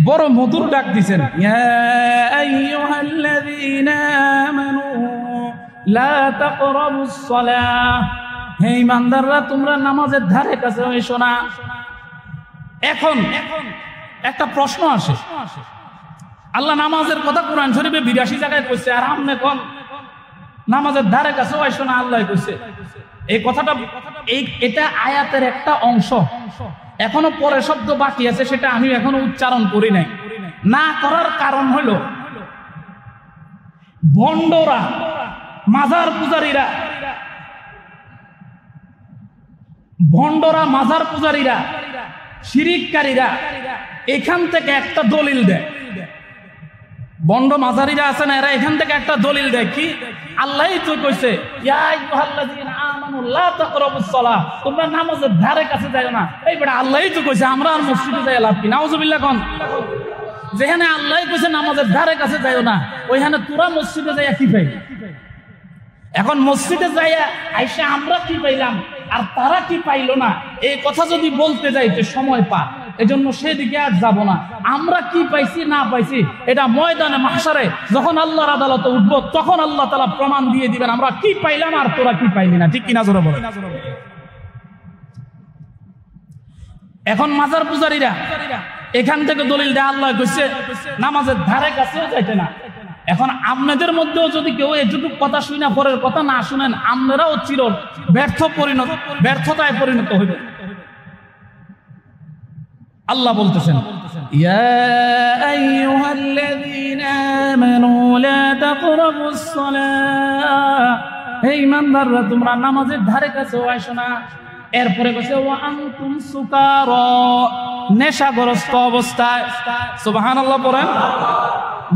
বড় মধুর ডাক দিছেন, ইয়া আইয়ুহাল্লাযীনা আমানু লা তাকরাবুস সালাহ, হে ঈমানদাররা তোমরা নামাজের ধারে কাছে এসো না। এখন একটা প্রশ্ন আসে, আল্লাহ নামাজের কথা কোরআন শরীফে 82 জায়গায় কইছে, আর আমনে কোন নামাজের ধারে কাছে এসো না আল্লাহ কইছে। এই কথাটা এটা আয়াতের একটা অংশ, এখনো পরে শব্দ বাকি আছে, সেটা আমি এখনো উচ্চারণ করি নাই। না করার কারণ হলো ভণ্ডরা, মাজার পূজারীরা, শিরিককারীরা এখান থেকে একটা দলিল দেয়। বন্ড মাজারিরা আছে না, এরা এখান থেকে একটা দলিল দেয় কি, আল্লাহই তো কইছে ইয়া আইয়ুহাল্লাযীনা আমানু লা তাকরাবুস সালাহ, তোমরা নামাজের ধারে কাছে যাও না। এই বেটা আল্লাহই তো কইছে, আমরা আর মসজিদে যাই লাভ কি? নাউজুবিল্লাহ কোন। যেখানে আল্লাহই কইছে নামাজের ধারে কাছে যাও না, ওইখানে তোরা মসজিদে যাইয়া কি পাই? এখন মসজিদে যাইয়া আইসা আমরা কি পাইলাম আর তারা কি পাইলো না, এই কথা যদি বলতে যাইতে সময় পা, এজন্য সেদিকে আর যাব না। আমরা কি পাইছি না পাইছি এটা ময়দানে মাহশারে যখন আল্লাহর আদালতে উঠবো তখন আল্লাহ তাআলা প্রমাণ দিয়ে দিবেন আমরা কি পাইলাম আর তোরা কি পাইলি না। ঠিক কিনা জোরে বলেন। এখন মাজার পূজারীরা এখান থেকে দলিল দেয় আল্লাহ কইছে নামাজের ধারে কাছেও যাইতে না। এখন আপনাদের মধ্যেও যদি কেউ এটুকু কথা শুনে পরের কথা না শুনেন, আপনারাও চির ব্যর্থতায় পরিণত হইবেন। আল্লাহ বলতেছেন ইয়া আইয়ুহাল্লাযীনা আমানু লা তাকরাবুস সালাহ, হে ঈমানদাররা তোমরা নামাজের ধারে কাছে আইসো না। এরপরে কইছে ওয়া আনতুম সুকারা, নেশাগ্রস্ত অবস্থায়, সুবহানাল্লাহ পড়েন,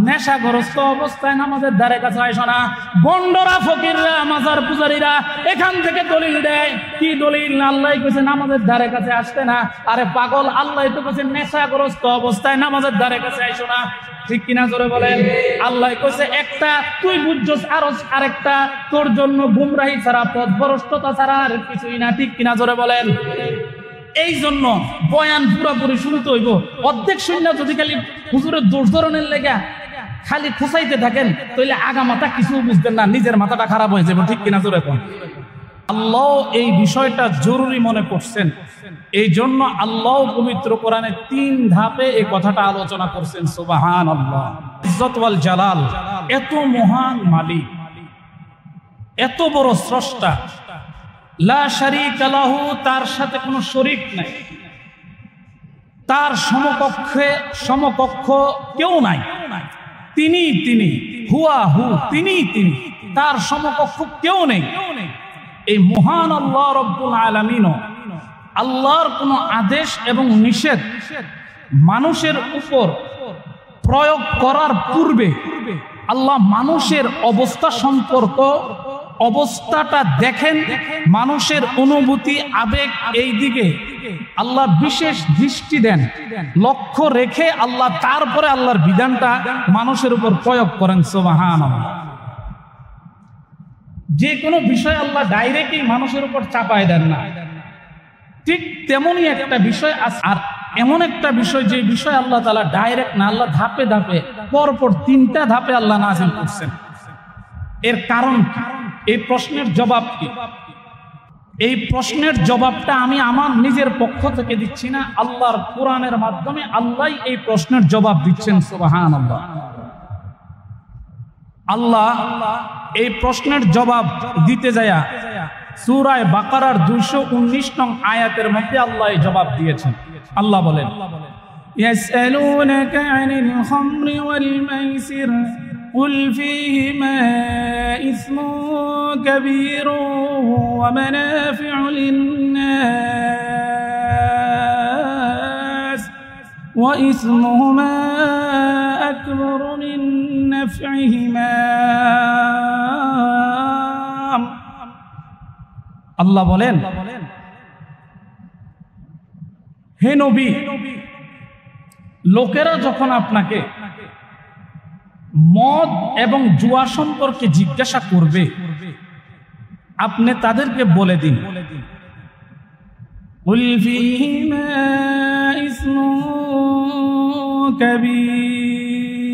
নেশাগ্রস্ত অবস্থায় নামাজের ধারে কাছে আইসো না। বন্ডরা, ফকিররা, মাজার পূজারীরা এখান থেকে দলিল দেয় কি দলিল? আল্লাহ কইছে নামাজের ধারে কাছে আসতে না। আরে পাগল, আল্লাহ তো কইছে নেশাগ্রস্ত অবস্থায় নামাজের ধারে কাছে আইসো না। ঠিক কিনা জোরে বলেন। আল্লাহ কইছে একটা তুই বুঝছস আর আরেকটা তোর জন্য গুমরাহি ছাড়া, পথভ্রষ্টতা ছাড়া আর কিছুই না। ঠিক কিনা জোরে বলেন। এই জন্য বয়ান পুরাপুরি শুনতে হইব। অর্ধেক শূন্য যদি খালি হুজুরের দোষ ধরনের লেগা খালি খুঁচাইতে থাকেন তাহলে আগা মাথা কিছু বুঝবেন না, নিজের মাথাটা খারাপ হয়ে যাবে। ঠিক কিনা জোরে কোন। আল্লাহ এই বিষয়টা জরুরি মনে করছেন, এই জন্য আল্লাহ পবিত্র কোরআনে 3 ধাপে এই কথাটা আলোচনা করছেন। সুবহানাল্লাহ। ইজ্জত ওয়াল জালাল, এত মহান মালিক, এত বড় স্রষ্টা, লা শারীকা লাহু, তার সাথে কোনো শরীক নাই, তার সমকক্ষ কেউ নাই। তিনি হুয়া হু, তিনি তার সমকক্ষ কেউ নেই। এই মহান আল্লাহ রব্বুল আলামিন, আল্লাহর কোন আদেশ এবং নিষেধ মানুষের উপর প্রয়োগ করার পূর্বে আল্লাহ মানুষের অবস্থাটা দেখেন, মানুষের অনুভূতি, আবেগ, এই দিকে আল্লাহ বিশেষ দৃষ্টি দেন, লক্ষ্য রেখে আল্লাহ তারপরে আল্লাহর বিধানটা মানুষের উপর প্রয়োগ করেন। সুবহানাল্লাহ। যে কোনো বিষয় আল্লাহ ডাইরেক্টলি মানুষের উপর চাপায় দেন না। ঠিক তেমনই একটা বিষয় আছে, আর এমন একটা বিষয় যে বিষয় আল্লাহ তাআলা ডাইরেক্ট না, আল্লাহ ধাপে ধাপে পরপর 3টা ধাপে আল্লাহ নাযিল করছেন। এর কারণ এই প্রশ্নের জবাব কি? এই প্রশ্নের জবাবটা আমি আমার নিজের পক্ষ থেকে দিচ্ছি না, আল্লাহর কোরআনের মাধ্যমে আল্লাহ এই প্রশ্নের জবাব দিচ্ছেন। সুবহানাল্লাহ। আল্লাহ এই প্রশ্নের জবাব দিতে যায়া সূরা বাকারার 219 নং আয়াতের মধ্যে আল্লাহ এই জবাব দিয়েছেন। আল্লাহ বলেন ইয়াসআলুনাকা আনিল খামরি ওয়াল মাইসির قل فيهما إثم كبير ومنافع للناس وإثمهما أكبر من نفعهما আল্লাহ বলেন হে নবী, লোকেরা যখন আপনাকে মদ এবং জুয়া সম্পর্কে জিজ্ঞাসা করবে, আপনি তাদেরকে বলে দিন কুল ফীহিমা ইসমুন কাবীর,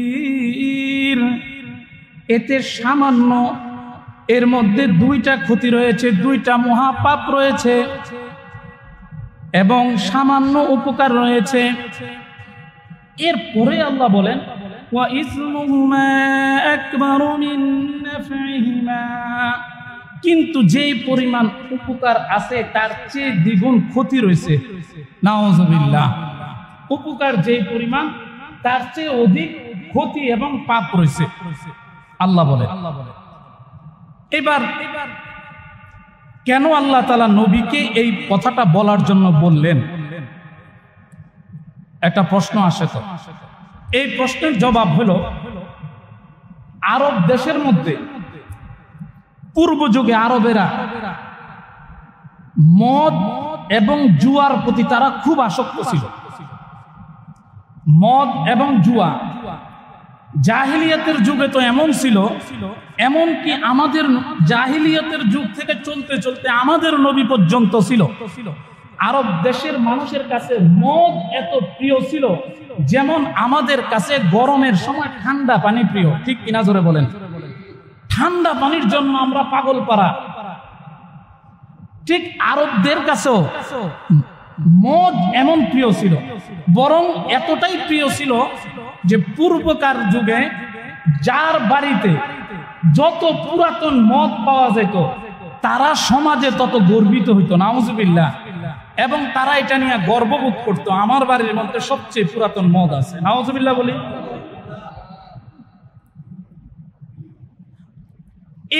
এতে সামান্য, এর মধ্যে দুইটা ক্ষতি রয়েছে, দুইটা মহাপাপ রয়েছে এবং সামান্য উপকার রয়েছে। এরপরে আল্লাহ বলেন ওয়া ইসমুহুমা আকবারু মিন নাফইহিমা, কিন্তু যেই পরিমাণ উপকার আছে তার চেয়ে দ্বিগুণ ক্ষতি রয়েছে। নাউযুবিল্লাহ, উপকার যেই পরিমাণ তার চেয়ে অধিক ক্ষতি এবং পাপ রয়েছে আল্লাহ বলেন। এবার কেন আল্লাহ তাআলা নবীকে এই কথাটা বলার জন্য বললেন? একটা প্রশ্ন আসে। তো এই প্রশ্নের জবাব হলো, আরব দেশের মধ্যে পূর্ব যুগে আরবেরা মদ এবং জুয়ার প্রতি তারা খুব আসক্ত ছিল। মদ এবং জুয়া জাহিলিয়াতের যুগে তো এমন ছিল, এমনকি আমাদের জাহিলিয়াতের যুগ থেকে চলতে চলতে আমাদের নবী পর্যন্ত ছিল। আরব দেশের মানুষের কাছে মদ এত প্রিয় ছিল, যেমন আমাদের কাছে গরমের সময় ঠান্ডা পানি প্রিয়। ঠিক কিনা জোরে বলেন? ঠান্ডা পানির জন্য আমরা পাগল পারা। ঠিক আরবদের কাছেও মদ এমন প্রিয় ছিল, বরং এতটাই প্রিয় ছিল যে পূর্বকার যুগে যার বাড়িতে যত পুরাতন মদ পাওয়া যেত তারা সমাজে তত গর্বিত হইতো। নাউযুবিল্লাহ। এবং তারা এটা নিয়ে গর্ববোধ করতো, আমার বাড়ির মধ্যে সবচেয়ে পুরাতন মদ আছে। নাউযুবিল্লাহ বলি।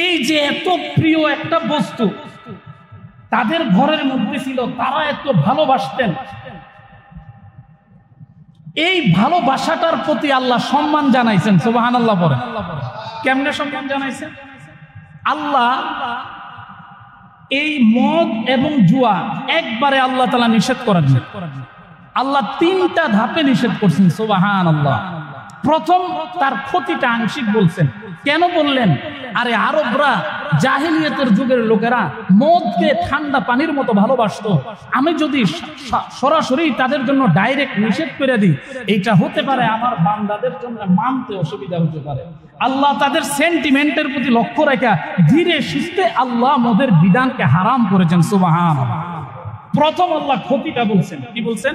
এই যে এত প্রিয় একটা বস্তু তাদের ঘরের মধ্যে ছিল, তারা এত ভালোবাসতেন। এই ভালোবাসাটার প্রতি আল্লাহ সম্মান জানাইছেন। সুবহানাল্লাহ বলেন। কেমনে সম্মান জানাইছেন? আল্লাহ এই মদ এবং জুয়া একবারে আল্লাহ তাআলা নিষেধ করেন। আল্লাহ তিনটা ধাপে নিষেধ করছেন। সুবহানাল্লাহ। প্রথম তার ক্ষতিটা আংশিক বলছেন। কেন বললেন? আরে আরবরা জাহিলিয়াতের যুগের লোকেরা মদকে ঠান্ডা পানির মতো ভালোবাসতো। আমি যদি সরাসরি তাদের জন্য ডাইরেক্ট নিষেধ করে দিই, এটা হতে পারে আমার বান্দাদের জন্য মানতে অসুবিধা হতে পারে। আল্লাহ তাদের সেন্টিমেন্টের প্রতি লক্ষ্য রেখে ধীরে সুস্থে আল্লাহ মদের বিধানকে হারাম করেছেন। সুবহানাল্লাহ। প্রথম আল্লাহ ক্ষতিটা বলছেন। কি বলছেন?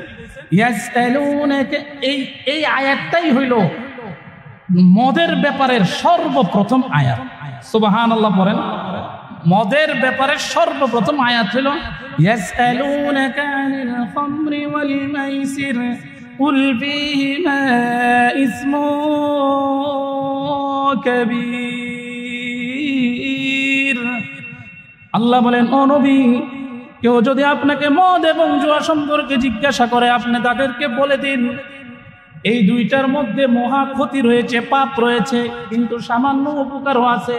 ইয়াসআলুনাকা, এই আয়াতটাই হইল মদের ব্যাপারের সর্বপ্রথম আয়াত। সুবহানাল্লাহ পড়েন। মদের ব্যাপারে সর্বপ্রথম আয়াত হলো ইয়াসআলুনাকা আনিল খামরি ওয়াল মাইসির কুল ফীহিমা ইসমুন কাবীর। আল্লাহ বলেন, ও নবী, কেউ যদি আপনাকে মদ এবং জুয়া সম্পর্কে জিজ্ঞাসা করে, আপনি তাদেরকে বলে দিন এই দুইটার মধ্যে মহা ক্ষতি রয়েছে, পাপ রয়েছে, কিন্তু সামান্য উপকারও আছে।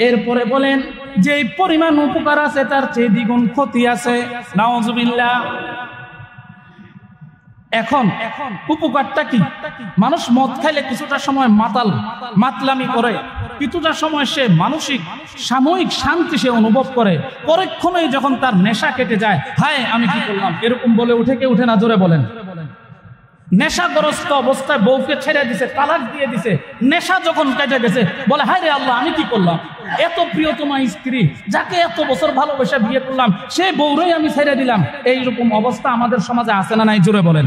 এরপরে বলেন যে এই পরিমাণ উপকার আছে তার চেয়ে দ্বিগুণ ক্ষতি আছে। নাউযুবিল্লাহ। এখন উপকারটা কি? মানুষ মদ খাইলে কিছুটা সময় মাতলামি করে, কিছুটা সময় সে মানসিক সাময়িক শান্তি সে অনুভব করে, পরক্ষণেই যখন তার নেশা কেটে যায়, হায় আমি কি করলাম, এরকম বলে উঠে কে উঠে না? জোরে বলেন। নেশাগ্রস্ত অবস্থায় বউকে ছেড়ে দিছে, তালাক দিয়ে দিছে, নেশা যখন কেটে গেছে বলে, হায় রে আল্লাহ আমি কি করলাম, এত প্রিয়তমা স্ত্রী যাকে এত বছর ভালোবেসে বিয়ে করলাম সেই বউরেই আমি ছেড়ে দিলাম। এইরকম অবস্থা আমাদের সমাজে আছে না নাই? জোরে বলেন।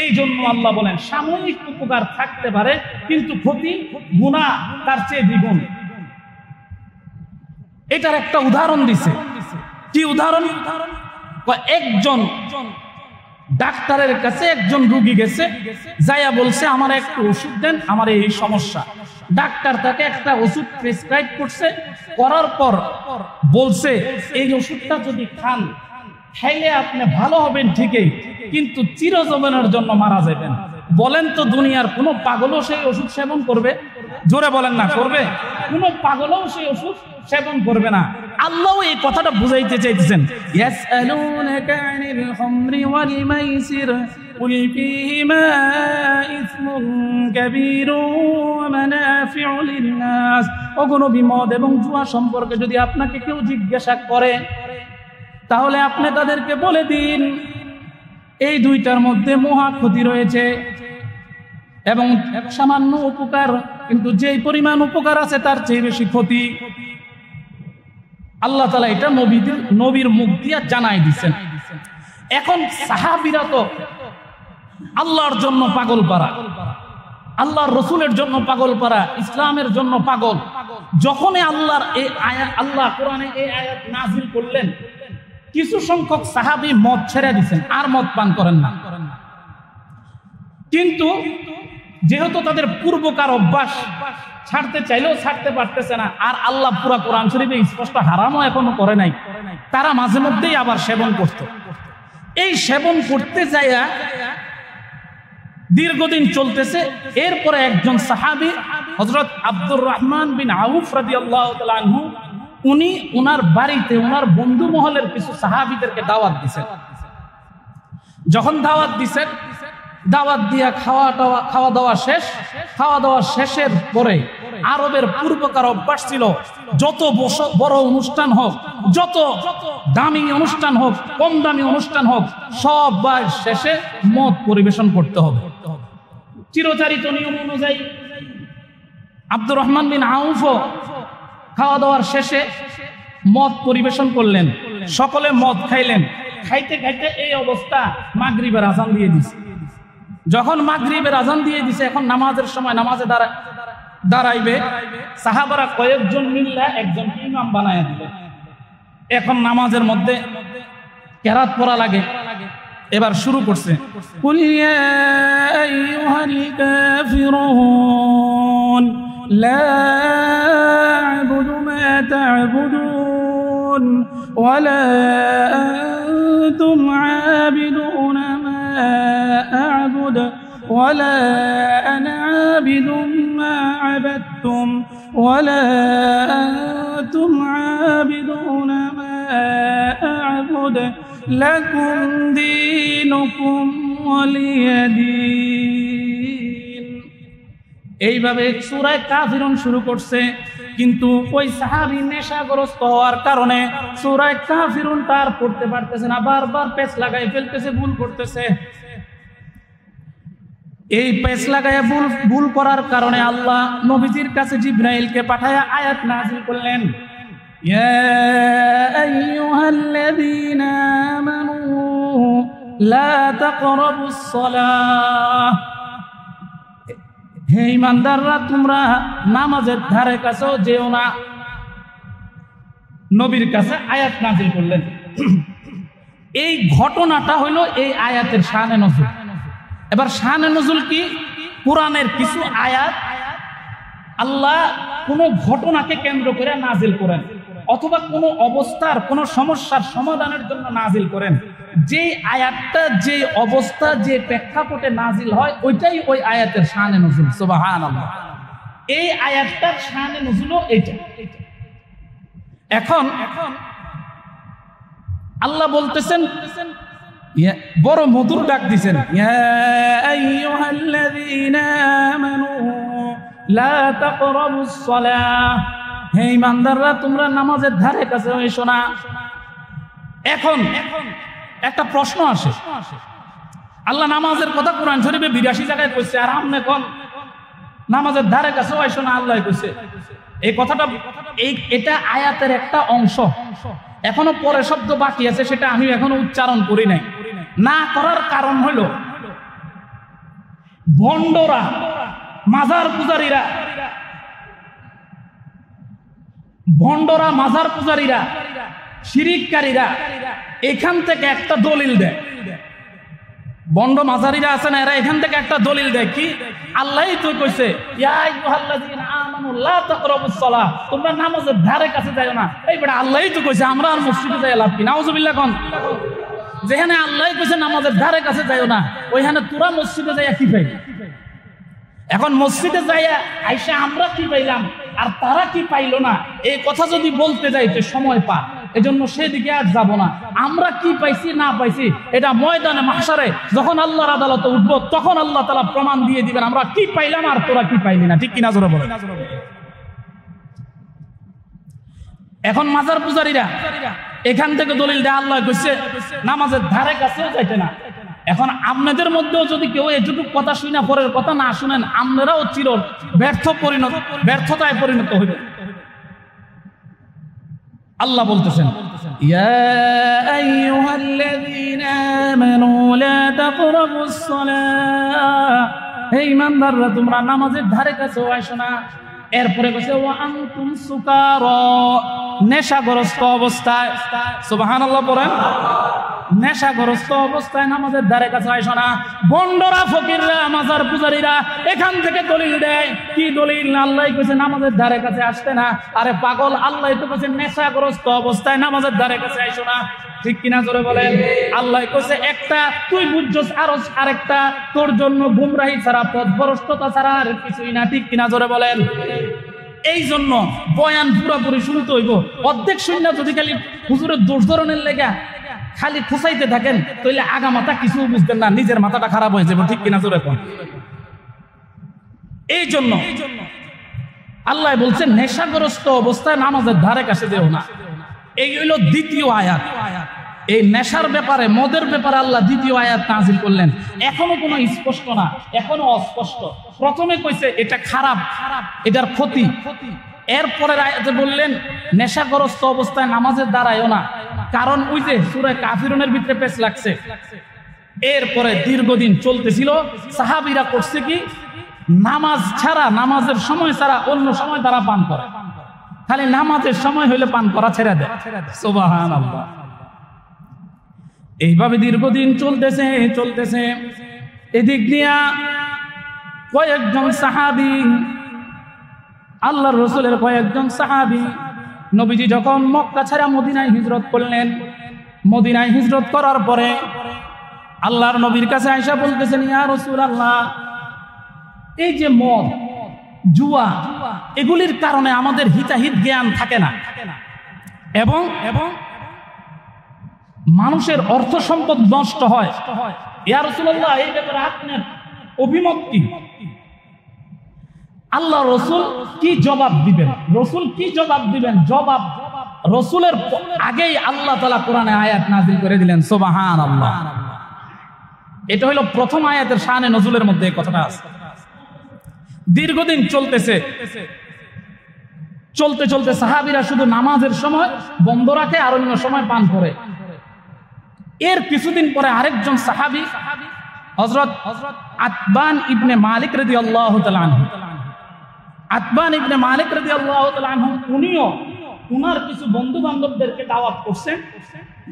এই জন্য আল্লাহ বলেন সাময়িক উপকার থাকতে পারে, কিন্তু ক্ষতি গুনাহ তার চেয়ে দ্বিগুণ। এটার একটা উদাহরণ দিছে। কি উদাহরণ? একজন ডাক্তারের কাছে একজন রোগী গেছে, যাইয়া বলছে আমার একটু ওষুধ দেন, আমার এই সমস্যা। ডাক্তার তাকে একটা ওষুধ প্রেসক্রাইব করছে, করার পর বলছে এই ওষুধটা যদি খাইলে আপনি ভালো হবেন ঠিকই, কিন্তু চিরজীবনের জন্য মারা যাবেন। বলেন তো দুনিয়ার কোনো পাগলও সেই ওষুধ সেবন করবে? জোরে বলেন না, করবে? কোনো পাগলও সেই ওষুধ সেবন করবে না। আল্লাহ এই কথাটা বুঝাইতে চাইতেছেন। ইয়াসআলুনাকা আনিল খামরি ওয়াল মাইসির কুল ফীহিমা ইসমুন কাবীরুন ওয়া মানাফিউ লিন-নাস। ওগো নবী, মদ এবং জুয়া সম্পর্কে যদি আপনাকে কেউ জিজ্ঞাসা করে তাহলে আপনি তাদেরকে বলে দিন এই দুইটার মধ্যে মহা ক্ষতি রয়েছে এবং সামান্য উপকার, কিন্তু যেই পরিমাণ উপকার আছে তার চেয়ে বেশি ক্ষতি। আল্লাহ তাআলা এটা নবীর মুখ দিয়ে জানাই দিচ্ছেন। এখন সাহাবীরা তো আল্লাহর জন্য পাগল পারা, আল্লাহর রসুলের জন্য পাগল পারা, ইসলামের জন্য পাগল। যখনই আল্লাহর এই আয়াত, আল্লাহ কোরআনে এই আয়াত নাযিল করলেন, কিছু সংখ্যক সাহাবী মদ ছেড়ে দিয়েছেন, আর মদ পান করেন না। কিন্তু যেহেতু তাদের পূর্বকার অভ্যাস, ছাড়তে চাইলেও ছাড়তে পারতেছে না, আর আল্লাহ পুরা কোরআন শরীফে স্পষ্ট হারামও এখনো করে নাই, তারা মাঝে মধ্যেই আবার সেবন করত। এই সেবন করতে যাইয়া দীর্ঘদিন চলতেছে। এরপরে একজন সাহাবী হযরত আব্দুর রহমান বিন আউফ রাদিয়াল্লাহু তাআলা আনহু, উনি ওনার বাড়িতে ওনার বন্ধু মহলের কিছু সাহাবীদেরকে দাওয়াত দিয়েছেন। যখন দাওয়াত দিয়েছেন, দাওয়াত দিয়া খাওয়া দাওয়া শেষের পরে আরবের পূর্বকার অভ্যাস ছিল, যত বড় অনুষ্ঠান হোক, যত দামি অনুষ্ঠান হোক, কম দামি অনুষ্ঠান হোক, সবার শেষে মদ পরিবেশন করতে হবে। চিরচারিত নিয়ম অনুযায়ী আব্দুর রহমান বিন আউফও খাওয়া দাওয়ার শেষে মদ পরিবেশন করলেন। সকলে মদ খাইলেন। খাইতে খাইতে এই অবস্থা, মাগরিবের আযান দিয়ে দিছে। যখন মাগরিবের আযান দিয়ে দিছে, এখন নামাজের সময়, নামাজে দাঁড়াইবে, সাহাবারা কয়েকজন মিল্লা একজন ইমাম বানায়া দিলেন। এখন নামাজের মধ্যে কেরাত পড়া লাগে। এবার শুরু করছে, কুল ইয়া আইয়ুহাল কাফিরুন লা আ'বুদু মা তা'বুদুন ওয়া লা আনতুম আ'বিদুনা মা আ'বুদু ওয়া লা আনা আ'বিদুম মা আ'বাদতুম ওয়া লা আনতুম আ'বিদুনা মা আ'বুদু লাকুম দীনুকুম ওয়ালিয়া দীন। এইভাবে সূরা কাফিরুন শুরু করছে। কিন্তু ওই সাহাবী নেশাগ্রস্ত হওয়ার কারণে সূরা কাফিরুন তার পড়তে পারতেছে না, বারবার পেছ লাগাই ফেলতেছে, ভুল করতেছে। এই পেছ লাগায় ভুল করার কারণে আল্লাহ নবীজির কাছে জিবরাইলকে পাঠায়া আয়াত নাযিল করলেন, ইয়া আইয়ুহাল্লাযীনা আমানু লা তাকরাবুস সালাহ। হে ঈমানদাররা, তোমরা নামাজের ধারে কাছেও যেও না। নবীর কাছে আয়াত নাযিল করলেন। এই ঘটনাটা হলো এই আয়াতের শানে নজুল। এবার শানে নজুল কি? কোরআনের কিছু আয়াত আল্লাহ কোনো ঘটনাকে কেন্দ্র করে নাযিল করেন, অথবা কোনো অবস্থার, কোনো সমস্যার সমাধানের জন্য নাযিল করেন। যে আয়াতটা, যে অবস্থা, যে প্রেক্ষাপটে নাযিল হয়, ওইটাই ওই আয়াতের শানে নজুল। সুবহানাল্লাহ। এই আয়াতটার শানে নজুলও এইটা। এখন আল্লাহ বলতেছেন, বড় মধুর ডাক দিছেন, ইয়া আইয়ুহাল্লাযীনা আমানু লা তাকরাবুস সালাহ। হে ঈমানদাররা, তোমরা নামাজের ধারে কাছে এসো না। এখন একটা প্রশ্ন আসে, আল্লাহ নামাজের কথা কোরআন শরীফে 82 জায়গায় কইছে, আর আমনে কোন নামাজের ধারে কাছে এসো না আল্লাহ কইছে। এই কথাটা, এটা আয়াতের একটা অংশ। এখনো পরে শব্দ বাকি আছে, সেটা আমি এখনো উচ্চারণ করি নাই। না করার কারণ হলো, ভণ্ডরা, মাজার পূজারীরা, শিরিককারীরা এখান থেকে একটা দলিল দেয়। বন্ড মাজারিরা আছে না, এরা এখান থেকে একটা দলিল দেয় কি? আল্লাহই তো কইছে, ইয়া আইয়ুহাল্লাযীনা আমানু লা তাকরাবুস সালাহ, তোমরা নামাজের ধারে কাছে যাও না। এই বেটা আল্লাহই তো কইছে, আমরা আর মসজিদে যাই লাভ কি? নাউজুবিল্লাহ। কোন যেখানে আল্লাহই কইছে নামাজের ধারে কাছে যাও না, ওইখানে তোরা মসজিদে যাইয়া কি পাই? এখন মসজিদে যাইয়া আইসা আমরা কি পাইলাম আর তারা কি পাইলো না, এই কথা যদি বলতে যাইতে সময় পা, এজন্য সেদিকে আর যাব না। আমরা কি পাইছি না পাইছি, এটা ময়দানে মাহশারে যখন আল্লাহর আদালতে উঠবো, তখন আল্লাহ তাআলা প্রমাণ দিয়ে দিবেন আমরা কি পাইলাম আর তোরা কি পাইলি না। ঠিক কিনা জোরে বলেন। এখন মাজার পূজারীরা এখান থেকে দলিল দেয় আল্লাহ কইছে নামাজের ধারে কাছেও যাইতে না। এখন আপনাদের মধ্যেও যদি কেউ এটুকু কথা শুনে পরের কথা না শুনেন, আপনারাও চির ব্যর্থতায় পরিণত হইবেন। আল্লাহ বলতেছেন ইয়া আইয়ুহাল্লাযীনা আমানু লা তাকরাবুস সালাহ, হে ঈমানদাররা তোমরা নামাজের ধারে কাছেও আসো না। এরপরে কইছে ওয়া আনতুম সুকারা, নেশাগ্রস্ত অবস্থায়। সুবহানাল্লাহ পড়েন। নেশাগ্রস্ত অবস্থায় নামাজের ধারে কাছে আসো না। বন্ডরা ফকিররা মাজার পূজারীরা এখান থেকে দলিল দেয়। কি দলিল? আল্লাহ কইছে নামাজের ধারে কাছে আসতে না। আরে পাগল, আল্লাহ তো কইছে নেশাগ্রস্ত অবস্থায় নামাজের ধারে কাছে আসো না। ঠিক কিনা জোরে বলেন? আল্লাহ কইছে একটা, তুই বুঝছস আরেকটা, তোর জন্য গুমরাহি ছাড়া পথভ্রষ্টতা ছাড়া আর কিছুই না। ঠিক কিনা জোরে বলেন? এই জন্য বয়ান পুরোপুরি শুনতে হইব। অর্ধেক শূন্য যদি খালি হুজুরের দোষ ধরনের লেগা খালি খুঁচাইতে থাকেন তাহলে আগা মাথা কিছু বুঝবেন না, নিজের মাথাটা খারাপ হয়ে যাবে। ঠিক কিনা জোরে কোন? এই জন্য আল্লাহ বলছেন নেশাগ্রস্ত অবস্থায় নামাজের ধারে কাছে যেও না। এই হইল দ্বিতীয় আয়াত। এই নেশার ব্যাপারে, মদের ব্যাপারে আল্লাহ দ্বিতীয় আয়াত নাযিল করলেন। এখনো কোনো স্পষ্ট না, এখনো অস্পষ্ট। প্রথমে কইছে এটা খারাপ, এটার ক্ষতি। এরপরের আয়াতে বললেন নেশাগ্রস্ত অবস্থায় নামাজের দাঁড়ায়ও না, কারণ ওই যে সূরা কাফিরুনের ভিতরে পেশ লাগছে। এরপরে দীর্ঘদিন চলতেছিল, সাহাবীরা করছে কি, নামাজ ছাড়া, নামাজের সময় ছাড়া অন্য সময় তারা পান করে, খালি নামাজের সময় হইলে পান করা ছেড়ে দেয়। সুবহানাল্লাহ। এইভাবে দীর্ঘদিন চলতেছে। এদিক দিয়া কয়েকজন সাহাবী, আল্লাহর রাসূলের কয়েকজন সাহাবী, নবীজি যখন মক্কা ছেড়ে মদিনায় হিজরত করলেন, মদিনায় হিজরত করার পরে আল্লাহর নবীর কাছে আয়েশা বলতেছেন, ইয়া রাসূলুল্লাহ, এই যে মদ, জুয়া, এগুলির কারণে আমাদের হিতাহিত জ্ঞান থাকে না এবং মানুষের অর্থ সম্পদ নষ্ট হয়। ইয়া রাসূলুল্লাহ, এই ব্যাপারে আপনার অভিমত কি? আল্লাহ রসুল কি জবাব দিবেন? জবাব রসুলের আগেই আল্লাহ তাআলা কোরআনে আয়াত নাযিল করে দিলেন। সুবহানাল্লাহ। এটা হলো প্রথম আয়াতের শানে নজুলের মধ্যে এই কথাটা আছে। দীর্ঘদিন চলতে সাহাবীরা শুধু নামাজের সময় বন্ধ রাখে আর অন্য সময় পান করে। এর কিছুদিন পরে আরেকজন সাহাবী হযরত আতবান ইবনে মালিক রাদিয়াল্লাহু তাআলা আনহু, আতবান ইবনে মালিক রাদিয়াল্লাহু তাআলা আনহু, উনিও উনার কিছু বন্ধু বান্ধবদেরকে দাওয়াত করছেন।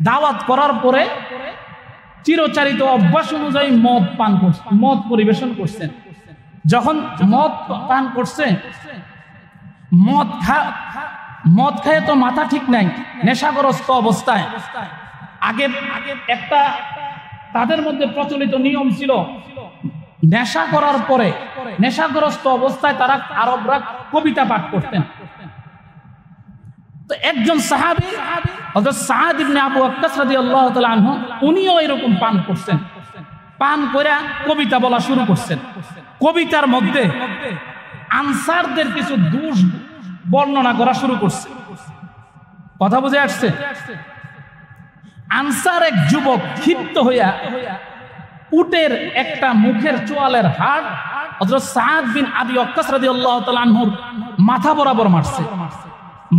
দাওয়াত করার পরে চিরচারিত অভ্যাস অনুযায়ী মদ পরিবেশন করছেন। যখন মদ পান করছে, মদ খায় তো মাথা ঠিক নাই, নেশাগ্রস্ত অবস্থায়। আগে একটা তাদের মধ্যে প্রচলিত নিয়ম ছিল, নেশা করার পরে, নেশাগ্রস্ত অবস্থায় তারা আরবরা কবিতা পাঠ করতেন। তো একজন সাহাবী হযরত সাদ ইবনে আবু ওয়াক্কাস রাদিয়াল্লাহু তাআলা আনহু, উনিও এরকম পান করছেন। পান করে কবিতা বলা শুরু করছেন। কবিতার মধ্যে আনসারদের কিছু দোষ বর্ণনা করা শুরু করছে। কথা বুঝে আসছে? আনসার এক যুবক ক্ষিপ্ত হইয়া উটের একটা মুখের চোয়ালের হাড় হযরত সাদ বিন আবি ওয়াক্কাস রাদিয়াল্লাহু তাআলা আনহুর মাথা বরাবর মারছে।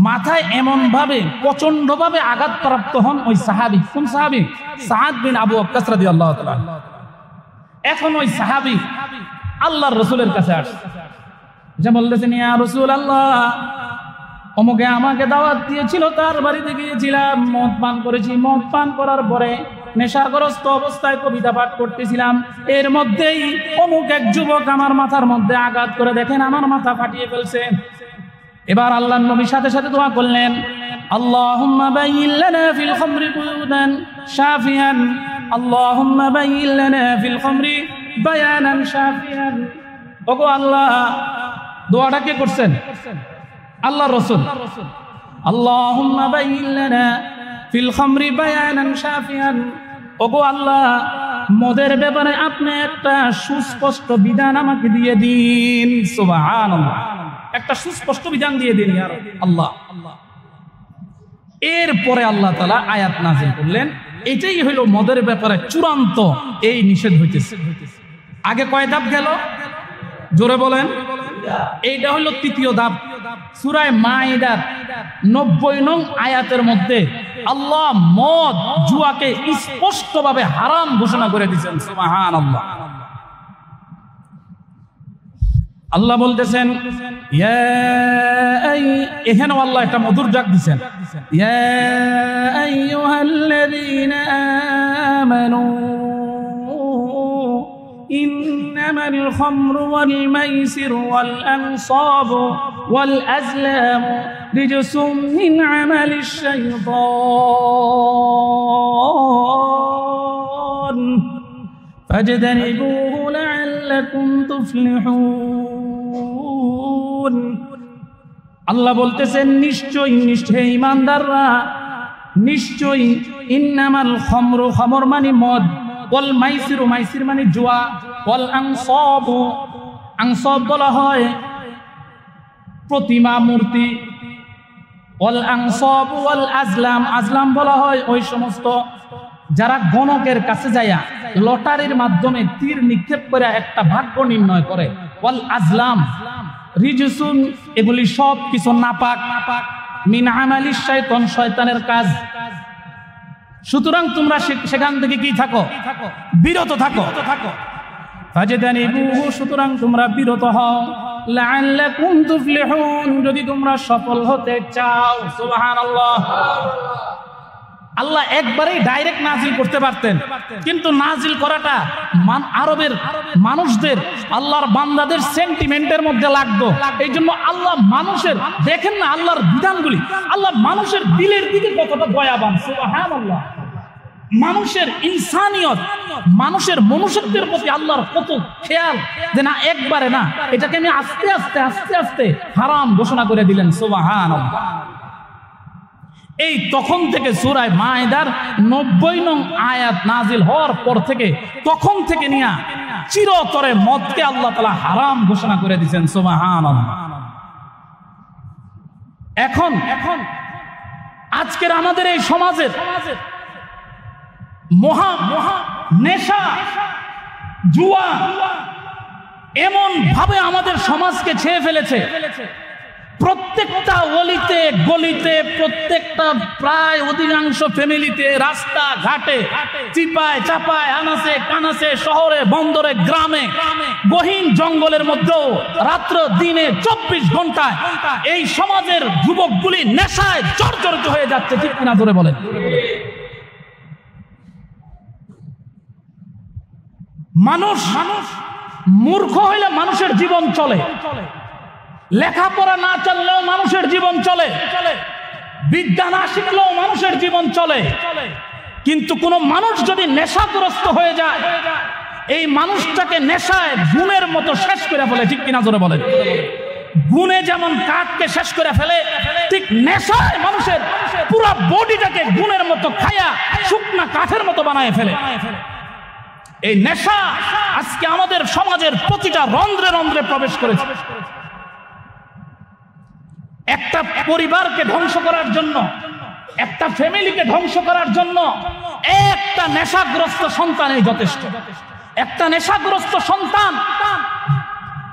মাথায় এমন ভাবে প্রচন্ড ভাবে আঘাতপ্রাপ্ত হন ওই সাহাবী। কোন সাহাবী? সাদ বিন আবু ওয়াক্কাস রাদিয়াল্লাহু তাআলা। এখন ওই সাহাবী আল্লাহর রাসূলের কাছে আসে, যে বলতেছেন, ইয়া রাসূলুল্লাহ, অমুকে আমাকে দাওয়াত দিয়েছিল, তার বাড়িতে গিয়েছিলাম, মদ পান করেছি। মদ পান করার পরে নেশাগ্রস্ত অবস্থায় কবিতা পাঠ করতেছিলাম। এর মধ্যেই অমুক এক যুবক আমার মাথার মধ্যে আঘাত করে, দেখেন আমার মাথা ফাটিয়ে ফেলছে। এবার আল্লাহর নবী সাথে সাথে দোয়া করলেন, আল্লাহুম্মা বাইয়িন লানা ফিল খামরি কুয়ুদান শাফিয়ান, আল্লাহুম্মা বাইয়িন লানা ফিল খামরি বায়ানান শাফিয়ান। ওগো আল্লাহ, দোয়াটা কে করছেন? আল্লাহর রাসূল। আল্লাহুম্মা বাইয়িন লানা ফিল খামরি বায়ানান শাফিয়ান। ওগো আল্লাহ, মদের ব্যাপারে আপনি একটা সুস্পষ্ট বিধান আমাকে দিয়ে দিন। সুবহানাল্লাহ। একটা সুস্পষ্ট বিধান দিয়ে দিন ইয়া আল্লাহ। এরপরে আল্লাহ তাআলা আয়াত নাযিল করলেন। এটাই হলো মদের ব্যাপারে চূড়ান্ত এই নিষেধ হইতেছে। আগে কয় ধাপ গেল জোরে বলেন? এইটা হলো তৃতীয় ধাপ। সূরা মাইদার 90 নং আয়াতের মধ্যে আল্লাহ মদ জুয়াকে স্পষ্টভাবে হারাম ঘোষণা করে দিয়েছেন। সুবহানাল্লাহ। আল্লাহ বলতেছেন এখানেও আল্লাহ একটা মধুর ডাক দিচ্ছেন, ইয়া আইয়ুহাল্লাযীনা আমানু ইন্নামাল খামরু ওয়াল মাইসিরু ওয়াল আনসাবু ওয়াল আজলামু রিজসুম মিন আমালিশ শাইতান ফাজতানিবুহু লাআল্লাকুম তুফলিহুন। আল্লাহ বলতেছেন নিশ্চয়ই নিশ্চয়ই ঈমানদাররা, নিশ্চয়ই ইন্নামাল খামরু খামর মানে মদ, ওয়াল মাইসিরু মাইসির মানে জুয়া, ওয়াল আনসাবু আনসাব বলা হয় প্রতিমা মূর্তি, ওয়াল আনসাবু ওয়াল আজলাম আজলাম বলা হয় ওই সমস্ত যারা গণকের কাছে যায়া লটারির মাধ্যমে তীর নিক্ষেপ করে একটা ভাগ্য নির্ণয় করে। ওয়াল আজলাম রিজসুন এগুলি সব কিছু নাপাক মিন আমালিশ শাইতান শয়তানের কাজ। সুতরাং তোমরা সেখান থেকে কি থাকো? বিরত থাকো। ফাজতানিবুহু সুতরাং তোমরা বিরত হও, লাআল্লাকুম তুফলিহুন যদি তোমরা সফল হতে চাও। সুবহানাল্লাহ। আল্লাহ একবারেই ডাইরেক্ট নাজিল করতে পারতেন, কিন্তু নাজিল করাটা আরবের মানুষদের আল্লাহর বান্দাদের সেন্টিমেন্টের মধ্যে লাগতো। এই জন্য আল্লাহ মানুষের দেখেন না আল্লাহর বিধানগুলি, আল্লাহ মানুষের দিলের দিকে কতটা দয়াবান। সুবহানাল্লাহ। মানুষের ইনসানিয়ত, মানুষের মনুষ্যত্বের প্রতি আল্লাহর কত খেয়াল যে না একবারে না, এটাকে আমি আস্তে আস্তে আস্তে আস্তে হারাম ঘোষণা করে দিলেন। সুবহানাল্লাহ। এই তখন থেকে সূরা মাইদার 90 নং আয়াত নাজিল হওয়ার পর থেকে তখন থেকে নিয়ে চিরতরে মদকে আল্লাহ তাআলা হারাম ঘোষণা করে দিয়েছেন। সুবহানাল্লাহ। এখন আজকের আমাদের এই সমাজের মহা নেশা জুয়া এমন ভাবে আমাদের সমাজকে ছেয়ে ফেলেছে, প্রত্যেকটা অলিতে গলিতে, প্রত্যেকটা প্রায় অধিকাংশ ফ্যামিলিতে, রাস্তা ঘাটে, চিপায় চাপায়, আনাসে কানাসে, শহরে বন্দরে, গ্রামে, গহীন জঙ্গলের মধ্যেও রাত্র দিনে 24 ঘন্টায় এই সমাজের যুবকগুলি নেশায় জর্জরিত হয়ে যাচ্ছে। ঠিক কিনা ধরে বলেন? মানুষ মূর্খ হইলে মানুষের জীবন চলে, লেখাপড়া না চললেও মানুষের জীবন চলে, বিদ্যা না শিখলেও মানুষের জীবন চলে। কিন্তু কোন মানুষ যদি নেশাগ্রস্ত হয়ে যায়, এই মানুষটাকে নেশায় গুণের মতো শেষ করে ফেলে। ঠিক কিনা জোরে বলেন? গুণে যেমন কাঠকে শেষ করে ফেলে, ঠিক নেশায় মানুষের পুরো বডিটাকে গুণের মতো খায়া শুকনা কাঠের মতো বানায় ফেলে। এই নেশা আজকে আমাদের সমাজের প্রতিটা রন্ধ্রে রন্ধ্রে প্রবেশ করেছে। একটা পরিবারকে ধ্বংস করার জন্য, একটা ফ্যামিলিকে ধ্বংস করার জন্য একটা নেশাগ্রস্ত সন্তানই যথেষ্ট। একটা নেশাগ্রস্ত সন্তান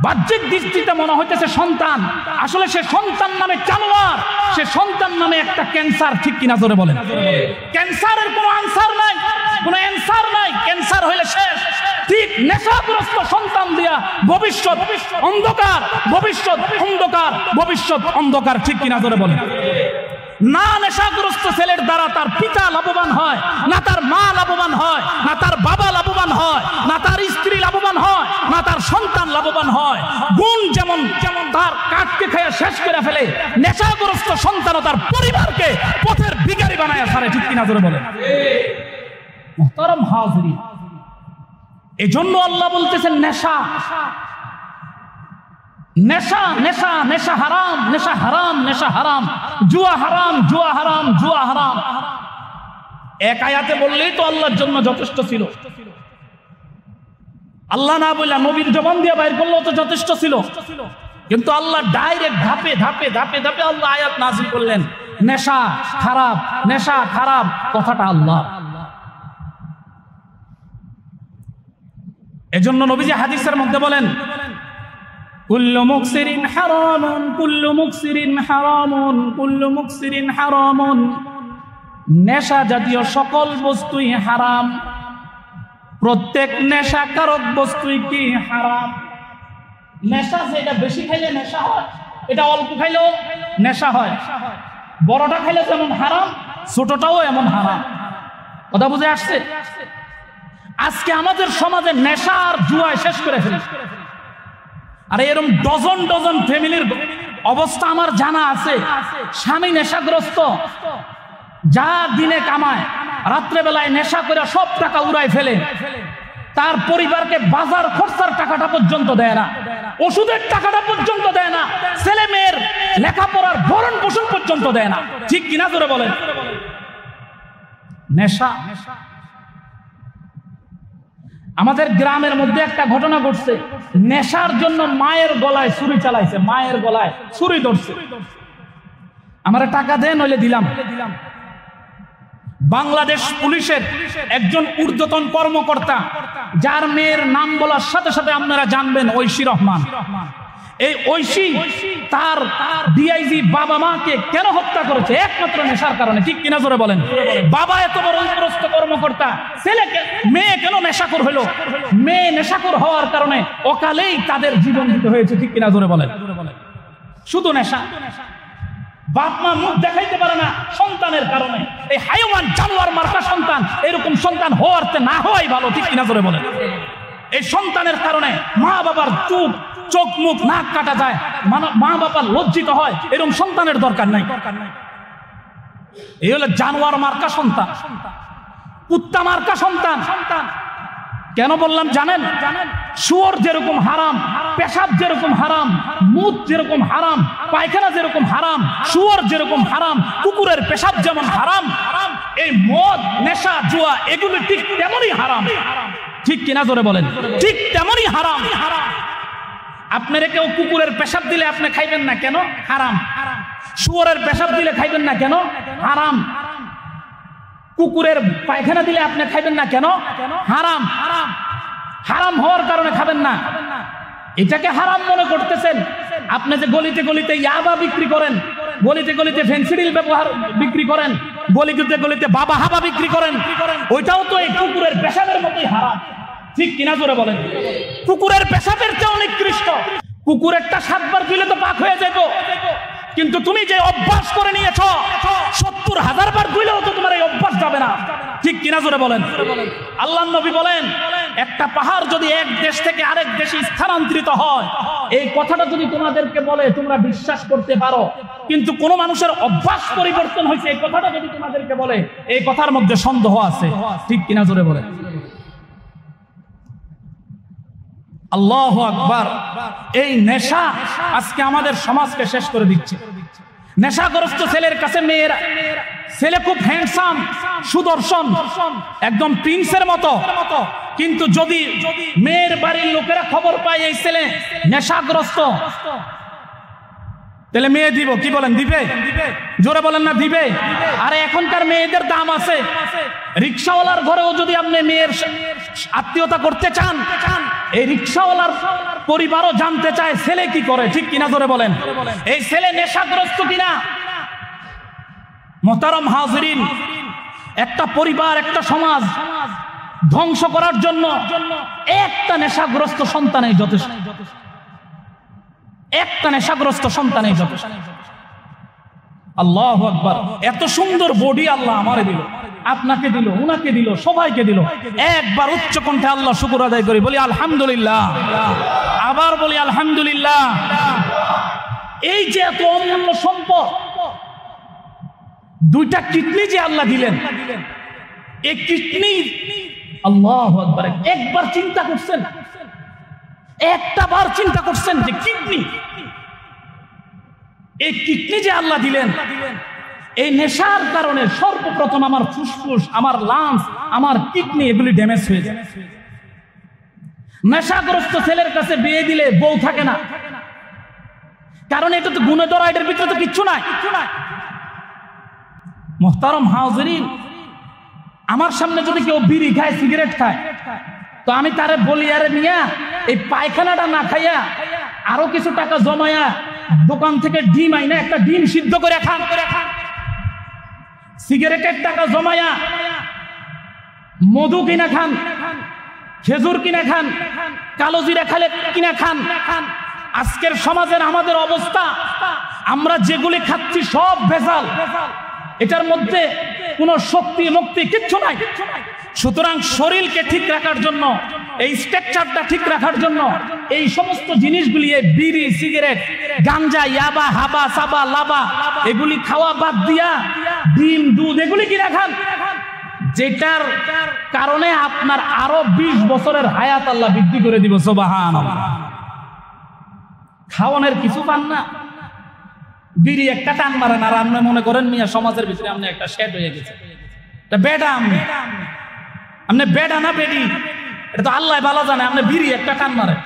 বাহ্যিক দৃষ্টিতে মনে হইতেছে সন্তান, আসলে সে সন্তান নামে জানোয়ার, সে সন্তান নামে একটা ক্যান্সার। ঠিক কিনা জোরে বলেন? ক্যান্সারের কোনো আনসার নাই, কোনো অ্যান্সার নাই, ক্যান্সার হইলে শেষ। ঠিক নেশাগ্রস্ত সন্তান দিয়া ভবিষ্যৎ অন্ধকার, ভবিষ্যৎ অন্ধকার, ভবিষ্যৎ অন্ধকার। ঠিক কিনা জোরে বলেন? না নেশাগ্রস্ত ছেলের দ্বারা তার পিতা লাভবান হয়, না তার মা লাভবান হয়, না তার বাবা লাভবান হয়, না তার স্ত্রী লাভবান হয়, না তার সন্তান লাভবান হয়। গুণ যেমন তার কাঠকে খেয়ে শেষ করে ফেলে, নেশাগ্রস্ত সন্তানও তার পরিবারকে পথের ভিখারি বানায় ছাড়ে। ঠিক কিনা জোরে বলেন? মুহতারাম হাজিরিন, এজন্য আল্লাহ বলতেছেন নেশা নেশা নেশা নেশা হারাম, নেশা হারাম, নেশা হারাম, জুয়া হারাম, জুয়া হারাম, জুয়া হারাম। এক আয়াতে বললেই তো আল্লাহর জন্য যথেষ্ট ছিল। আল্লাহ না বললা নবীর জবান দিয়ে বাইর করলেও তো যথেষ্ট ছিল, কিন্তু আল্লাহ ডাইরেক্ট ধাপে ধাপে ধাপে ধাপে আল্লাহ আয়াত নাযিল করলেন। নেশা খারাপ, নেশা খারাপ, কথাটা আল্লাহ। এজন্য নবীজি হাদিসের মধ্যে বলেন, কুল্লু মুকসিরিন হারামুন, কুল্লু মুকসিরিন হারামুন, কুল্লু মুকসিরিন হারামুন। নেশা জাতীয় সকল বস্তুই হারাম, প্রত্যেক নেশাকারক বস্তুই কি হারাম। নেশা যেটা বেশি খাইলে নেশা হয়, এটা অল্প খাইলেও নেশা হয়। বড়টা খাইলে যেমন হারাম, ছোটটাও এমন হারাম। কথা বুঝে আসছে? আজকে আমাদের সমাজে নেশা আর জুয়ায় শেষ করে ফেলে। আর এরকম ডজন ডজন ফ্যামিলির অবস্থা আমার জানা আছে। স্বামী নেশাগ্রস্ত, যা দিনে কামায় রাত্রে বেলায় নেশা করে সব টাকা উড়ায় ফেলে, তার পরিবারকে বাজার খরচার টাকাটা পর্যন্ত দেয় না, ওষুধের টাকাটা পর্যন্ত দেয় না, ছেলে মেয়ের লেখাপড়ার ভরণ পোষণ পর্যন্ত দেয় না। ঠিক কিনা জোরে বলেন? নেশা। আমাদের গ্রামের মধ্যে একটা ঘটনা ঘটছে, নেশার জন্য মায়ের গলায় ছুরি চালাইছে, মায়ের গলায় ছুরি ধরছে। আমারে টাকা দেন নইলে দিলাম। বাংলাদেশ পুলিশের একজন ঊর্ধ্বতন কর্মকর্তা, যার মেয়ের নাম বলার সাথে সাথে আপনারা জানবেন ঐশী রহমান। এই ঐশী তার ডিআইজি বাবা মাকে কেন হত্যা করেছে? একমাত্র নেশার কারণে। ঠিক কিনা জোরে বলেন? বাবা এত বড় উচ্চপদস্থ কর্মকর্তা, ছেলেকে মেয়ে কেন নেশাখোর হলো? মেয়ে নেশাখোর হওয়ার কারণে অকালেই তাদের জীবন দিতে হয়েছে। ঠিক কিনা জোরে বলেন? শুধু নেশা। বাপ মা মুখ দেখাইতে পারে না সন্তানের কারণে। এই হাইওয়ান জানোয়ার মার্কা সন্তান, এরকম সন্তান হওয়ার না হওয়াই ভালো। ঠিক কিনা জোরে বলেন? এই সন্তানের কারণে মা বাবার চোখ মুখ নাক কাটা যায়, মা বাবা লজ্জিত হয়, এরকম সন্তানের দরকার নাই। এই হলো জানোয়ার মার্কা সন্তান, কুত্তা মার্কা সন্তান। কেন বললাম জানেন? শুয়োর যেরকম হারাম, পেশাব যেরকম হারাম, মুত যেরকম হারাম, পায়খানা যেরকম হারাম, শুয়োর যেরকম হারাম, কুকুরের পেশাব যেমন হারাম, এই মদ নেশা জুয়া এগুলো ঠিক তেমনই হারাম। ঠিক কিনা জোরে বলেন? ঠিক তেমনই হারাম। আপনারা কেউ কুকুরের পেশাব দিলে আপনি খাইবেন না কেন? হারাম। শুয়োরের পেশাব দিলে খাইবেন না কেন? হারাম। কুকুরের পায়খানা দিলে আপনি খাইবেন না কেন? হারাম। হারাম হওয়ার কারণে খাবেন না। এটাকে হারাম মনে করতেছেন। আপনি যে গলিতে গলিতে ইয়াবা বিক্রি করেন, গলিতে গলিতে ফেন্সিডিল বিক্রি করেন, গলিতে গলিতে বাবা হাবা বিক্রি করেন, ওইটাও তো এই কুকুরের পেশাবের মতোই হারাম। ঠিক কিনা জোরে বলেন? কুকুরের পেশাবের চেয়ে নিকৃষ্ট। কুকুরেরটা 7 বার ধুইলে তো পাক হয়ে যাবে, কিন্তু তুমি যে অভ্যাস করে নিয়েছো 70,000 বার ধুইলেও তো তোমার এই অভ্যাস যাবে না। ঠিক কিনা জোরে বলেন? আল্লাহর নবী বলেন, একটা পাহাড় যদি এক দেশ থেকে আরেক দেশে স্থানান্তরিত হয়, এই কথাটা যদি তোমাদেরকে বলে তোমরা বিশ্বাস করতে পারো, কিন্তু কোন মানুষের অভ্যাস পরিবর্তন হয়েছে এই কথাটা যদি তোমাদেরকে বলে, এই কথার মধ্যে সন্দেহ আছে। ঠিক কিনা জোরে বলেন? আল্লাহু আকবার। এই নেশা আজকে আমাদের সমাজকে শেষ করে দিচ্ছে। নেশাগ্রস্ত ছেলের কাছে মেয়েরা, ছেলে খুব হ্যান্ডসাম, সুদর্শন, একদম প্রিন্সের মতো, কিন্তু যদি মেয়ের বাড়ির লোকেরা খবর পায় এই ছেলে নেশাগ্রস্ত, তাহলে মেয়ে দিব? কি বলেন? দিবে? জোরে বলেন না দিবে? আরে এখনকার মেয়েদের দাম আছে। রিক্সাওয়ালার ঘরেও যদি আপনি মেয়ের আত্মীয়তা করতে চান, এই রিক্সাওয়ালার পরিবারও জানতে চায় ছেলে কি করে। ঠিক কিনা জোরে বলেন? এই ছেলে নেশাগ্রস্ত কিনা। মোহতারাম হাজিরিন, একটা পরিবার, একটা সমাজ ধ্বংস করার জন্য একটা নেশাগ্রস্ত সন্তানই যথেষ্ট। একটা নেশাগ্রস্ত সন্তানই যথেষ্ট। আল্লাহু আকবার। এত সুন্দর বডি আল্লাহ আমারে দিল, আপনাকে দিল, উনাকে দিল, সবাইকে দিল। একবার উচ্চ কণ্ঠে আল্লাহ শুকর আদায় করি, বলি আলহামদুলিল্লাহ। আবার বলি আলহামদুলিল্লাহ। এই যে এত অমূল্য সম্পদ, 2টা কিডনি যে আল্লাহ দিলেন, এই কিডনি আল্লাহু আকবার, একবার চিন্তা করছেন? একটা বার চিন্তা করছেন যে কিডনি, এই কিডনি যে আল্লাহ দিলেন, এই নেশার কারণে সর্বপ্রথম আমার ফুসফুস, আমার লাংস, আমার কিডনি এগুলি ড্যামেজ হয়ে যায়। নেশাগ্রস্ত ছেলের কাছে বিয়ে দিলে বউ থাকে না, কারণ এটা তো গুণে ধরা, এটার ভিতরে তো কিচ্ছু নাই। মুহতারাম হাজিরিন, আমার সামনে যদি কেউ বিড়ি খায়, সিগারেট খায়, তো আমি তারে বলি, আরে মিয়া এই পায়খানাটা না খাইয়া আরো কিছু টাকা জমায়া দোকান থেকে ডিম আইনা একটা ডিম সিদ্ধ করে খান, সিগারেটের টাকা জমায়া মধু কিনা খান, খেজুর কিনা খান, কালো জিরা খালে কিনা খান। আজকের সমাজের আমাদের অবস্থা, আমরা যেগুলি খাচ্ছি সব ভেজাল, এটার মধ্যে কোনো শক্তি মুক্তি কিচ্ছু নাই। সুতরাং শরীরকে ঠিক রাখার জন্য, এই স্ট্রাকচারটা ঠিক রাখার জন্য এই সমস্ত জিনিসগুলি, বিড়ি, সিগারেট, গাঞ্জা, ইয়াবা, হাবা, সাবা, লাবা, এগুলি খাওয়া বাদ দিয়া ডিম, দুধ এগুলি কিনা খান, যেটার কারণে আপনার আরো 20 বছরের হায়াত আল্লাহ বৃদ্ধি করে দিব। সুবহানাল্লাহ। খাওয়ানোর কিছু পান না, বিড়ি একটা টান মারেন আর আপনি মনে করেন মিয়া সমাজের ভিতরে আপনি একটা শেড হয়ে গেছে। বেডা আপনি বেডা না বেডি, এটা তো আল্লাহ ভালো জানে। আপনি বিড়ি একটা টান মারেন,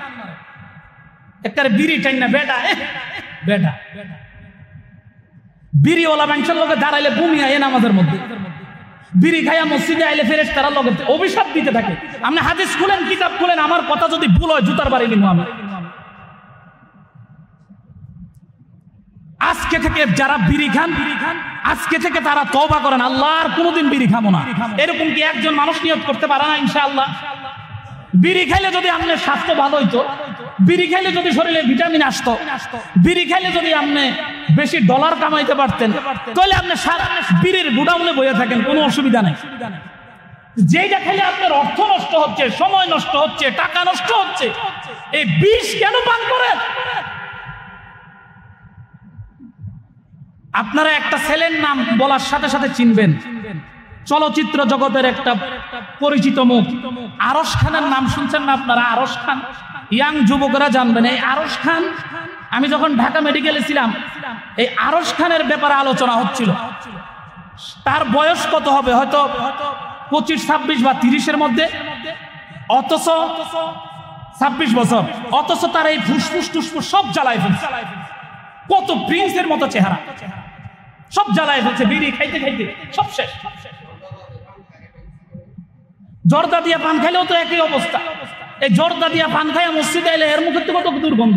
একটা বিড়ি টাইন না বেডা, বেডা বিড়িওয়ালা মানুষের লোকে দাঁড়াইলে বমি আয় নামাজের মধ্যে, বিড়ি খাইয়া মসজিদে আইলে ফেরেশতারা লোকে অভিশাপ দিতে থাকে। আপনি হাদিস খুলেন, কিতাব খুলেন, আমার কথা যদি ভুল হয় জুতার বাড়ি নিব আমি। আজকে থেকে যারা বিড়ি খান, আজকে থেকে তারা তওবা করেন, আল্লাহ আর কোনোদিন বিড়ি খাবো না। এরকম কি একজন মানুষ নিয়ত করতে পারে না? ইনশাআল্লাহ। বিড়ি খাইলে যদি আপনার স্বাস্থ্য ভালো হইতো, বিড়ি খাইলে যদি শরীরে ভিটামিন আসতো, বিড়ি খাইলে যদি আপনি বেশি ডলার কামাইতে পারতেন, তাহলে আপনি সারা বিড়ির গুডাউনে বইয়ে থাকেন, কোনো অসুবিধা নেই। যেটা খেলে আপনার অর্থ নষ্ট হচ্ছে, সময় নষ্ট হচ্ছে, টাকা নষ্ট হচ্ছে, এই বিষ কেন পান করেন? আপনারা একটা ছেলের নাম বলার সাথে সাথে চিনবেন, চলচ্চিত্র জগতের একটা পরিচিত মুখ, আরশ খানের নাম শুনছেন না আপনারা? আরশ খান, ইয়াং যুবকরা জানবেন। এই আরশ খান, আমি যখন ঢাকা মেডিকেলে ছিলাম, এই আরশ খানের ব্যাপারে আলোচনা হচ্ছিল। তার বয়স কত হবে? হয়তো 25, 26 বা 30-এর মধ্যে, অথচ 26 বছর, অথচ তার এই ফুসফুস টুসফুস সব জ্বালায় ফেলছে। কত প্রিন্সের মতো চেহারা, সব জ্বালায় ফেলছে, বিড়ি খাইতে খাইতে সব শেষ। জর্দা দিয়া পান খাইলেও তো একই অবস্থা। এই জর্দা দিয়া পান খাইয়া মসজিদে এলে এর মুখে তো কত দুর্গন্ধ।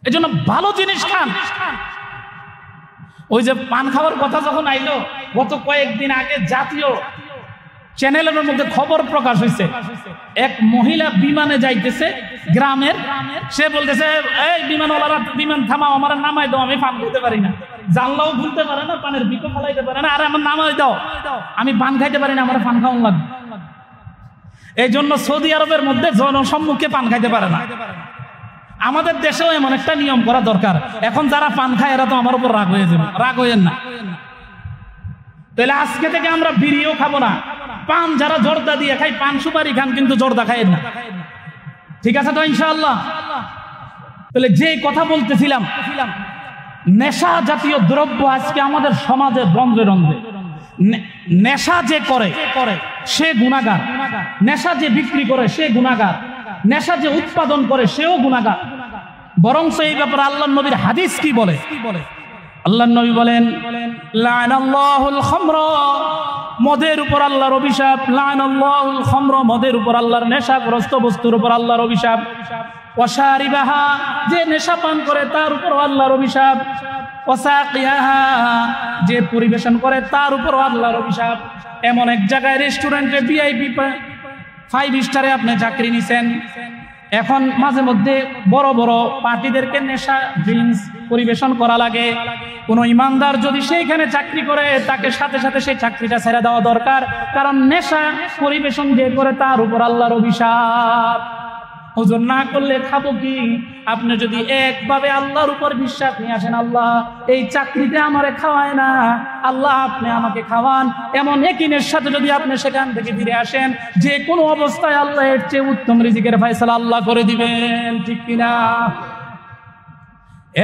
এই জন্য ভালো জিনিস খান। ওই যে পান খাওয়ার কথা যখন আইলো, গত কয়েকদিন আগে জাতীয় চ্যানেলের মধ্যে খবর প্রকাশ হয়েছে, এক মহিলা বিমানে যাইতেছে গ্রামের, সে বলতেছে, এই বিমানওয়ালারা বিমান থামাও, আমার নামাই দাও, আমি পান খাইতে পারি না। জানলাও খুলতে পারে না, পানের বিকো ফেলাইতে পারে না, আরে আমার নামাই দাও, আমি পান খাইতে পারি না, আমার পান খাওয়ান লাগবে। এই জন্য সৌদি আরবের মধ্যে জনসম্মুখে পান খাইতে পারে না। আমাদের দেশেও এমন একটা নিয়ম করা দরকার। এখন যারা পান খায় এরা তো আমার উপর রাগ হয়ে যাবে, রাগ হইয়েন না। তাহলে আজকে থেকে আমরা বিড়িও খাবো না, পান যারা জর্দা দিয়ে খাই, পান সুপারি খান, কিন্তু জর্দা খাইয়েন না। ঠিক আছে তো ইনশাআল্লাহ? তাহলে যে কথা বলতেছিলাম, নেশা জাতীয় দ্রব্য আজকে আমাদের সমাজে রন্ধ্রে রন্ধ্রে। নেশা যে করে সে গুনাহগার, নেশা যে বিক্রি করে সে গুনাহগার, নেশা যে উৎপাদন করে সেও গুনাহগার। বরঞ্চ এই ব্যাপারে আল্লাহর নবীর হাদিস কি বলে? আল্লাহর নবী বলেন, লানাল্লাহুল খামরা, মদের উপর আল্লাহর অভিশাপ। লানাল্লাহুল খামরা, মদের উপর আল্লাহর, নেশাগ্রস্ত বস্তুর উপর আল্লাহর অভিশাপ। ওয়াশারিবাহা, যে নেশা পান করে তার উপর আল্লাহর অভিশাপ। ওয়াসাকিয়াহা, যে পরিবেশন করে তার উপর আল্লাহর অভিশাপ। এমন এক জায়গায় রেস্টুরেন্টে ভিআইপি 5 স্টারে আপনি চাকরি নিছেন, এখন মাঝে মধ্যে বড় বড় পার্টিদেরকে নেশা ড্রিঙ্কস পরিবেশন করা লাগে। কোন ইমানদার যদি সেইখানে চাকরি করে, তাকে সাথে সাথে সেই চাকরিটা ছেড়ে দেওয়া দরকার, কারণ নেশা পরিবেশন যে করে তার উপর আল্লাহর অভিশাপ। ওজন না করলে খাবো কি? আপনি যদি একভাবে আল্লাহর উপর বিশ্বাস নিয়ে আসেন, আল্লাহ এই চাকরিতে আমারে খাওয়ায় না, আল্লাহ আপনি আমাকে খাওয়ান, এমন ইয়াকিনের সাথে যদি আপনি সেখান থেকে ফিরে আসেন, যে কোনো অবস্থায় আল্লাহ এর চেয়ে উত্তম রিজিকের ফয়সালা আল্লাহ করে দিবেন। ঠিক কিনা?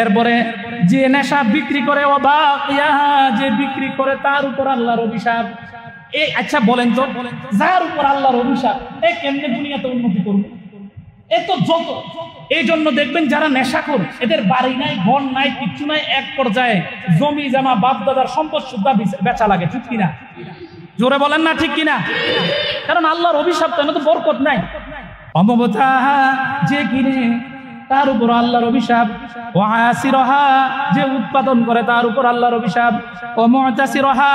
এরপরে যে নেশা বিক্রি করে, ওয়াবাকিয়াহা, যে বিক্রি করে তার উপর আল্লাহর অভিশাপ। এই আচ্ছা বলেন তো, যার উপর আল্লাহর অভিশাপ, এ কেমনে দুনিয়াতে উন্নতি করবে? এত যত। এই জন্য দেখবেন যারা নেশাখোর এদের বাড়ি নাই, ঘর নাই, কিচ্ছু নাই, এক পর্যায়ে জমি জামা বাপ দাদার সম্পদ সুদ্ধা বেচা লাগে, ঠিক কিনা? জোরে বলেন না ঠিক কিনা? কারণ আল্লাহর অভিশাপ, তো তো বরকত নাই। অমবতা যে কিনে তার উপর আল্লাহর অভিশাপ, ও আসিরহা যে উৎপাদন করে তার উপর আল্লাহর অভিশাপ, ও মুতাসিরহা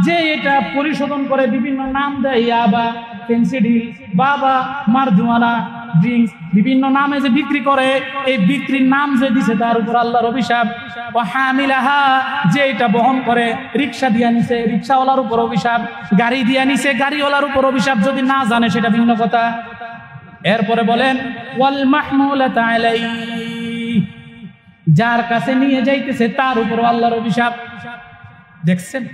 যে এটা পরিশোধন করে, বিভিন্ন নাম দেয়, ইয়াবা, ফেন্সিডিল, বাবা, মারজুয়ানা, ড্রিঙ্কস, বিভিন্ন নামে যে বিক্রি করে, এই বিক্রির নাম যে দিছে তার উপর আল্লাহর অভিশাপ। ও হামিলাহা যে এটা বহন করে, রিক্সা দিয়া নিছে, রিক্সাওয়ালার উপর অভিশাপ, গাড়ি দিয়া নিছে, গাড়িওয়ালার উপর অভিশাপ, যদি না জানে সেটা ভিন্ন কথা। এরপরে বলেন ওয়াল মাহমুলাতা আলাইহি যার কাছে নিয়ে যাইতেছে তার উপর আল্লাহর অভিশাপ। দেখছেন?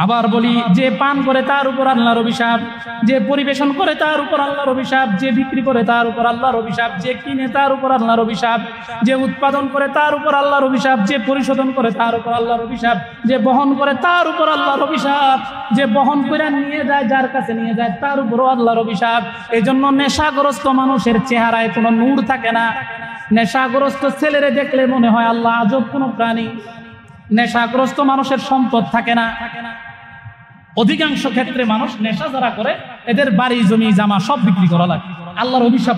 আবার বলি, যে পান করে তার উপর আল্লাহর অভিশাপ, যে পরিবেশন করে তার উপর আল্লাহর অভিশাপ, যে বিক্রি করে তার উপর আল্লাহর অভিশাপ, যে কিনে তার উপর আল্লাহর অভিশাপ, যে উৎপাদন করে তার উপর আল্লাহর অভিশাপ, যে পরিশোধন করে তার উপর আল্লাহর অভিশাপ, যে বহন করে তার উপর আল্লাহর অভিশাপ, যে বহন করে নিয়ে যায়, যার কাছে নিয়ে যায় তার উপরও আল্লাহর অভিশাপ। এই জন্য নেশাগ্রস্ত মানুষের চেহারায় কোনো নূর থাকে না। নেশাগ্রস্ত ছেলেরে দেখলে মনে হয় আল্লাহ আজব কোনো প্রাণী। নেশাগ্রস্ত মানুষের সম্পদ থাকে না। অধিকাংশ ক্ষেত্রে মানুষ নেশা যারা করে এদের বাড়ি জমি জামা সব বিক্রি করা লাগে, আল্লাহর অভিশাপ।